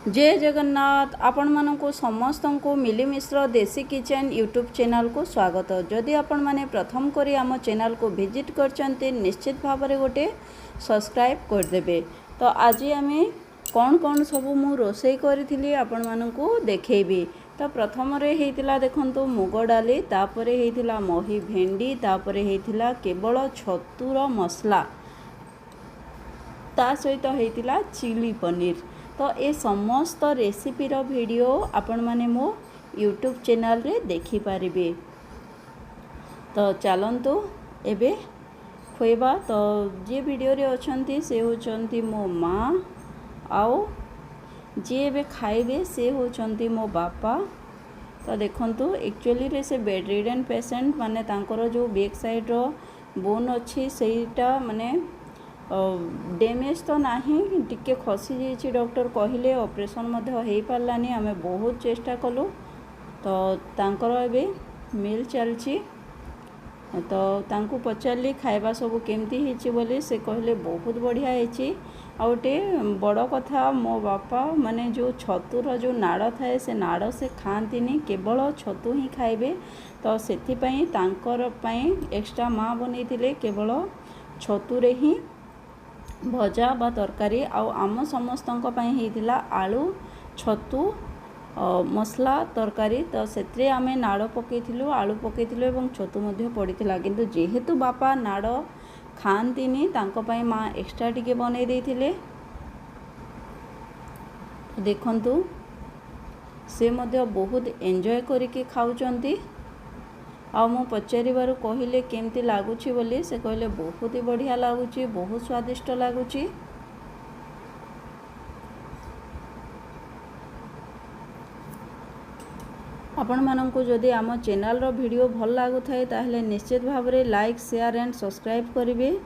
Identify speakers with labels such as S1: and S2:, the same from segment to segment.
S1: जय जगन्नाथ आपण मानक समस्त को मिली मिश्र देसी किचन यूट्यूब चैनल को स्वागत। जदि आपण माने प्रथम करी आम चैनल को विजिट करचंते निश्चित भाव में गोटे सब्सक्राइब करदेबे। तो आज आम कौन कौन सब मु रोसई करी आपण मानक देखेबी। तो प्रथम होता देखु मुग डाली, तापर होता मही भेंडी, तापर होता केवल छतुर मसला, ता सहित होता चिली पनीर। तो ये समस्त रेसिपीर वीडियो आपण माने मो यूट्यूब चैनल रे देखि पारिबे। तो चलंतु एबे खोइबा। तो जे वीडियो रे अछंती से होचंती मो माँ, आउ जे एबे खाइबे से होचंती मो बापा। तो देखंतु एक्चुअली रे से बेड रिडन पेशेंट माने तांकर जो बैक साइड रो बोन अच्छी सेटा माने डैमेज तो नहीं, टिके खसी जाइए। डॉक्टर कहले ऑपरेशन मध्य हो पारानी। आम बहुत चेष्टा कलु तो तांकर एबे मिल चलची। तो तांको पचारली खाइबा सब केमती हेची बोली, से कहले बहुत बढ़िया हेची। आउटे बड़ कथा मो बापा माने जो छतुर जो नाड़ थाए से नाड़ से खाती, केवल छतु ही खाइबे। तो सेथिपाई तांकर पई एक्स्ट्रा माँ बनैथिले केवल छतुरे ही भजा बा तरकारी। आम समस्त होता आलू छतु मसला तरकारी। तो से आम नाड़ पकईलु, आलू पकईलु और छतु पड़ता। किंतु जेहेतु बापा नाड़ खाती माँ एक्स्ट्रा टिके बनै देथिले। देखंतु से मध्य बहुत एंजॉय करके खाऊचंती। आ मु पचारिबारु कहले केमती लागुची बोली, से कहले बहुत ही बढ़िया लागुची, बहुत स्वादिष्ट लागुची। आपण मानंकु जदि आम चैनल रो वीडियो भल लागु थाए ताहले निश्चित भाव में लाइक शेयर एंड सब्सक्राइब करिवे।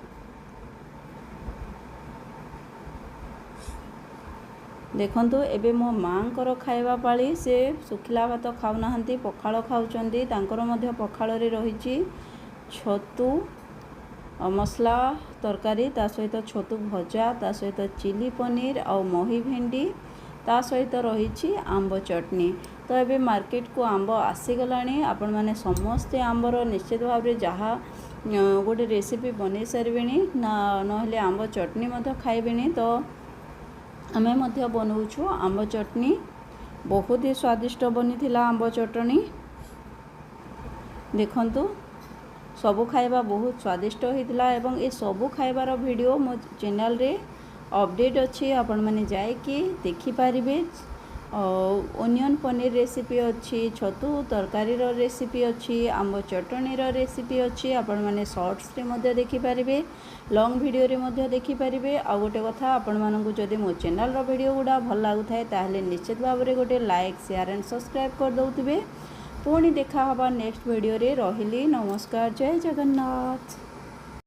S1: देखंतु एबे मो माँकर खाइबा पाली, से सुखिला भात खाऊना, पखाल खाउचंदी। तांकर मध्य पखाल रे रहिची छतु मसला तरकारी, ता सहित छतु भजा, ता सहित चिली पनीर और मही भेंडी, ता सहित रहिची आंब चटनी। तो एबे मार्केट को आंब आसीगलानी। आपण माने समस्ते आंबर निश्चित भाव में जहाँ गोटे रेसिपी बनै सारिबेनी ना, नहले आंब चटनी मध्य खाइबेनी। तो आमे मध्य बनाऊछु आंब चटनी, बहुत ही स्वादिष्ट बनी थिला आंब चटनी। देखंतु सबु खाइबा बहुत स्वादिष्ट होइतिला एवं ए सबु खाइबार वीडियो मो चैनल रे अपडेट अछि। आपण माने जाय कि देखि पारिबे। ओनियन पनीर रेसिपी अच्छी, छतु तरकारी रो रेसिपी अच्छी, आंब चटनी रो रेसिपी अच्छी। आपण माने शॉर्ट्स रे मध्य देखि पारिबे, लॉन्ग वीडियो रे मध्य देखि पारिबे। आ गोटे कथा, आपण मानकु जदि मो चैनल रो वीडियो गुडा भल लागु थाए ताहले निश्चित भाव में गोटे लाइक शेयर एंड सब्सक्राइब कर दउथिबे। पुणी देखा हबा नेक्स्ट वीडियो रे। रहिली नमस्कार, जय जगन्नाथ।